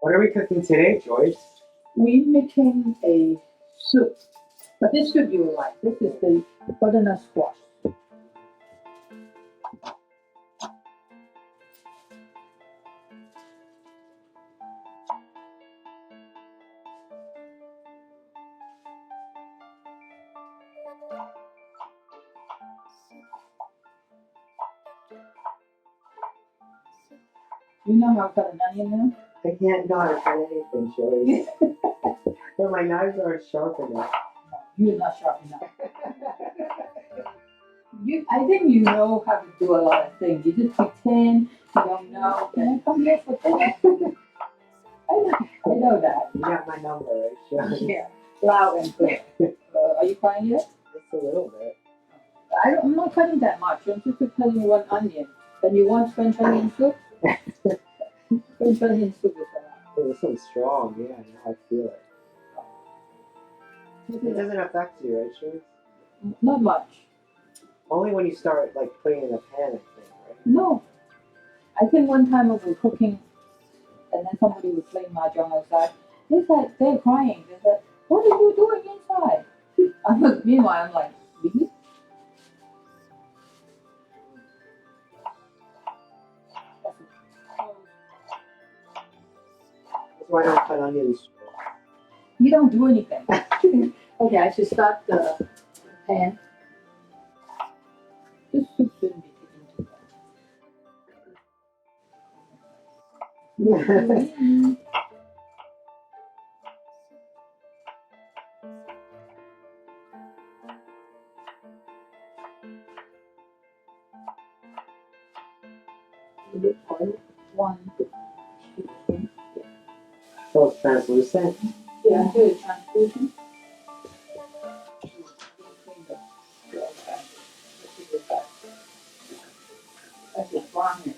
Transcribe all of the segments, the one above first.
What are we cooking today, Joyce? We're making a soup, but this soup you will like. This is the butternut squash. You know how to cut an onion now? I can't not cut anything, Joyce. But my knives aren't sharp enough. No, you're not sharp enough. I think you know how to do a lot of things. You just pretend you don't know. Can I come here for dinner? I know that. You got my number, right, Joyce? Yeah, loud and clear. Are you crying yet? Just a little bit. I'm not cutting that much. I'm just cutting one onion. And you want French onion soup? French onion soup is a Oh, this one's strong. Yeah, now I feel it. It doesn't affect you, right, Joyce? Not much. Only when you start like putting it in the pan, I think, right? No. I think one time we were cooking and then somebody was playing mahjong outside. They're crying. They said, "What are you doing inside?" Meanwhile, I'm like, really? That's why I don't cut onions. You don't do anything. Okay, I should start the pan. This soup shouldn't be taking too long. One, two, three. So it's translucent? Yeah, until it's translucent. I just brown it.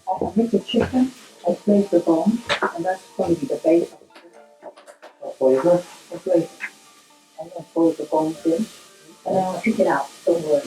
I make the chicken, I place the bone, and that's going to be the base of A flavor? the flavor. I'm going to throw the bones in, and then I'll pick it out. Don't worry.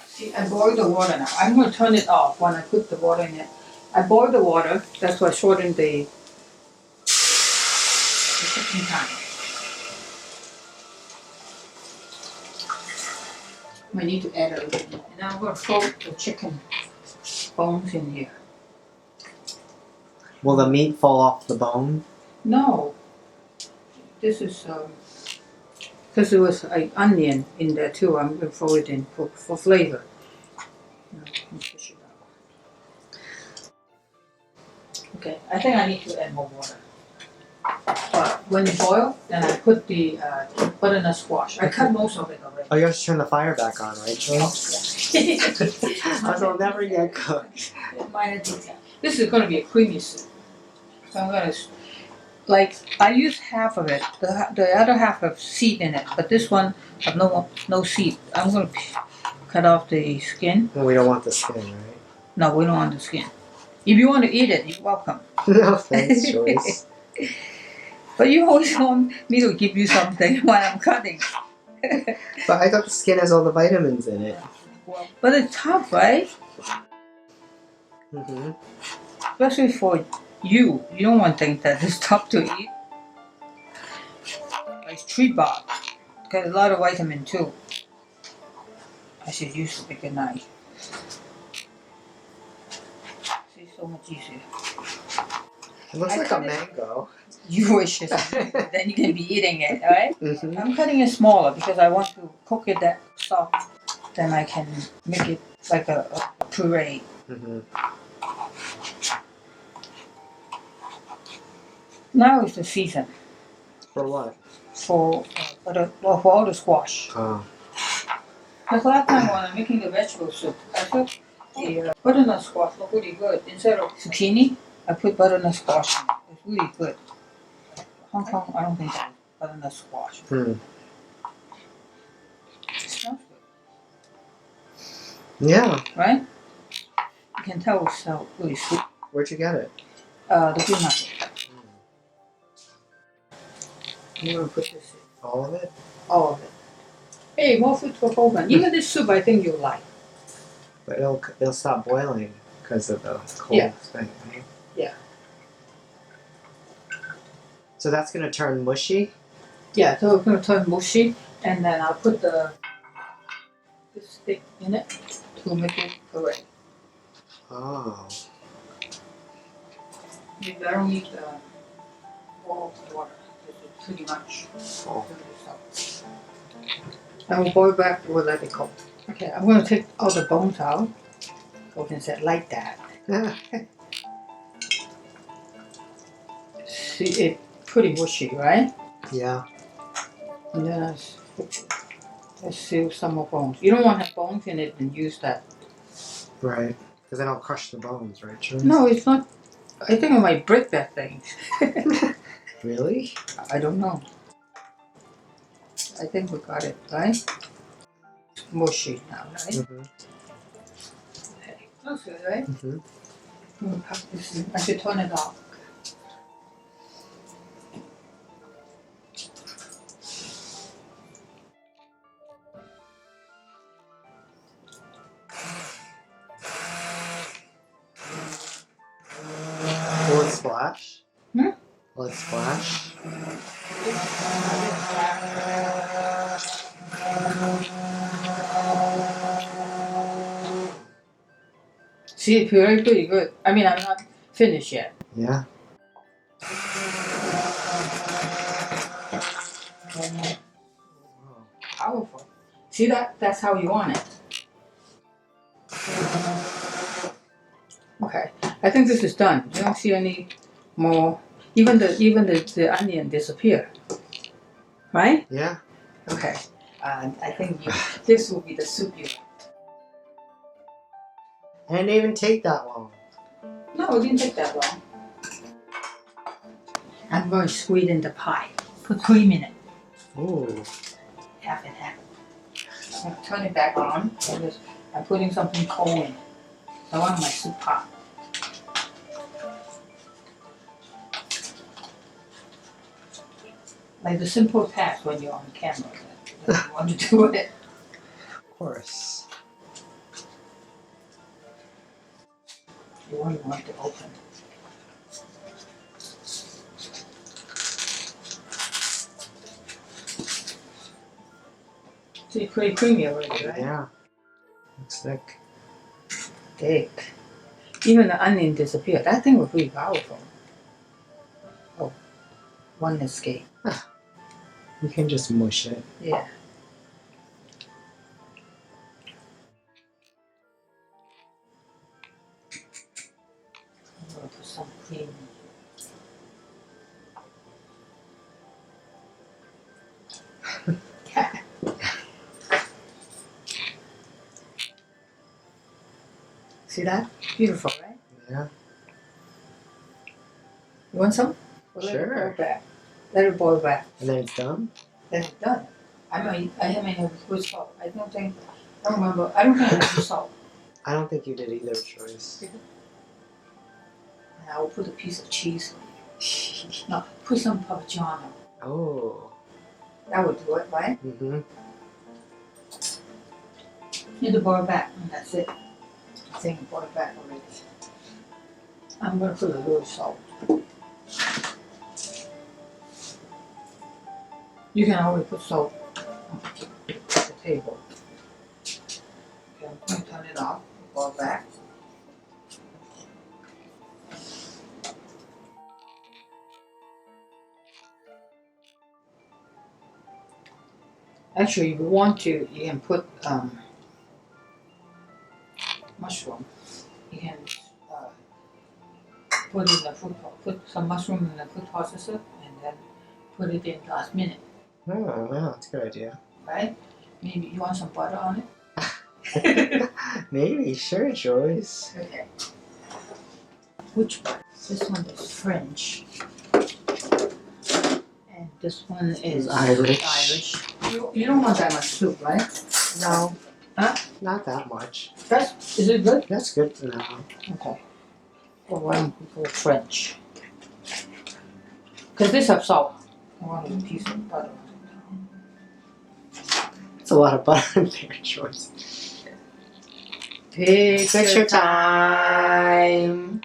See, I boil the water now. I'm going to turn it off when I put the water in it. I boil the water, that's why I shorten the cooking time. I need to add a little bit. And I'm going to throw the chicken bones in here. Will the meat fall off the bone? No. This is, because there was an onion in there too. I'm going to throw it in for flavor. Fish it out. Okay, I think I need to add more water. But when it boils, then I put the butternut squash. I cut most of it already. Oh, you have to turn the fire back on, right, Joyce? Oh, yeah. Otherwise it'll never get cooked. Minor detail. This is going to be a creamy soup. So I'm going to, like, I use half of it. The other half have seed in it, but this one have no seed. I'm going to cut off the skin. And we don't want the skin, right? No, we don't want the skin. If you want to eat it, you're welcome. No, thanks, Joyce. But you always want me to give you something while I'm cutting. But I thought the skin has all the vitamins in it. But it's tough, right? Mm-hmm. Especially for you. You don't want things that is tough to eat. Like tree bark. Got a lot of vitamin too. I should use a bigger knife. See, so much easier. It looks like a mango. You wish it. Then you can be eating it, right? Mm-hmm. I'm cutting it smaller because I want to cook it that soft. Then I can make it like a puree. Mm-hmm. Now is the season For what? for all the squash. Oh. Because last time when I'm making the vegetable soup, I put the butternut squash look really good. Instead of zucchini, I put butternut squash in it. It's really good. Hong Kong, I don't think that butternut squash. Hmm. It smells Yeah. good, right? You can tell it's really sweet. Where'd you get it? The green market. I'm gonna put this in. All of it? All of it. Hey, more food for Colvin. Even this soup I think you'll like. But it'll stop boiling. because of the cold Yeah. thing, right? Yeah. So that's gonna turn mushy? Yeah, so we're gonna turn mushy, and then I'll put the stick in it to make it correct. Oh. I don't need the boil of water. This is pretty much Oh. this up. I will boil back. We'll let it go. Okay, I'm gonna take all the bones out. So we can set like that. See, it's pretty mushy, right? Yeah. And then let's seal some more bones. You don't want to have bones in it and use that. Right. Because then I'll crush the bones, right, Joyce? No, it's not. I think I might break that thing. Really? I don't know. I think we got it, right? It's mushy now, right? Mm-hmm. Okay. That's good, right? Mm-hmm. I should turn it off. Will it splash? Hmm? Will it splash? See, it's very pretty good. I mean, I'm not finished yet. Yeah. Powerful. See that? That's how you want it. Okay. I think this is done. You don't see any more. Even the onion disappear. Right? Yeah. Okay. I think this will be the soup you want. And it didn't even take that long. No, it didn't take that long. I'm going to sweeten the pie. Put cream in it. Ooh. Half and half. I'm gonna turn it back on. I'm putting something cold in it. I want my soup hot. Like the simple task when you're on camera. That you want to do it. Of course. You wouldn't want to open. See, pretty creamy already, right? Yeah. Looks thick. Thick. Even the onion disappeared. That thing was pretty powerful. Oh, one escape. You can just mush it. Yeah. I'm gonna put some cream. See that? Beautiful, right? Yeah. You want some? Or let it Sure. boil back. Let it boil back. And then it's done? Then it's done. I haven't had with salt. I don't think I don't think I have salt. I don't think you did either, Joyce. And I will put a piece of cheese on it. No, put some Parmigiano. Oh. That would do it, right? Mm-hmm. Need to boil back, and that's it. I think it boiled back already. I'm gonna put a little salt. You can always put salt on the table. Okay, I'm gonna turn it off, boil back. Actually, if you want to, you can put mushroom. You can put in the put some mushroom in the food processor and then put it in last minute, Oh, wow, that's a good idea. right? Maybe you want some butter on it? Maybe, sure, Joyce. Okay. Which one? This one is French. And this one is Irish. You don't want that much soup, right? No. Huh? Not that much. Is it good? That's good for now. Okay. Well, why don't we go French? Because this has salt. I want a piece of butter. It's a lot of butter in there, Joyce. Picture time. lime.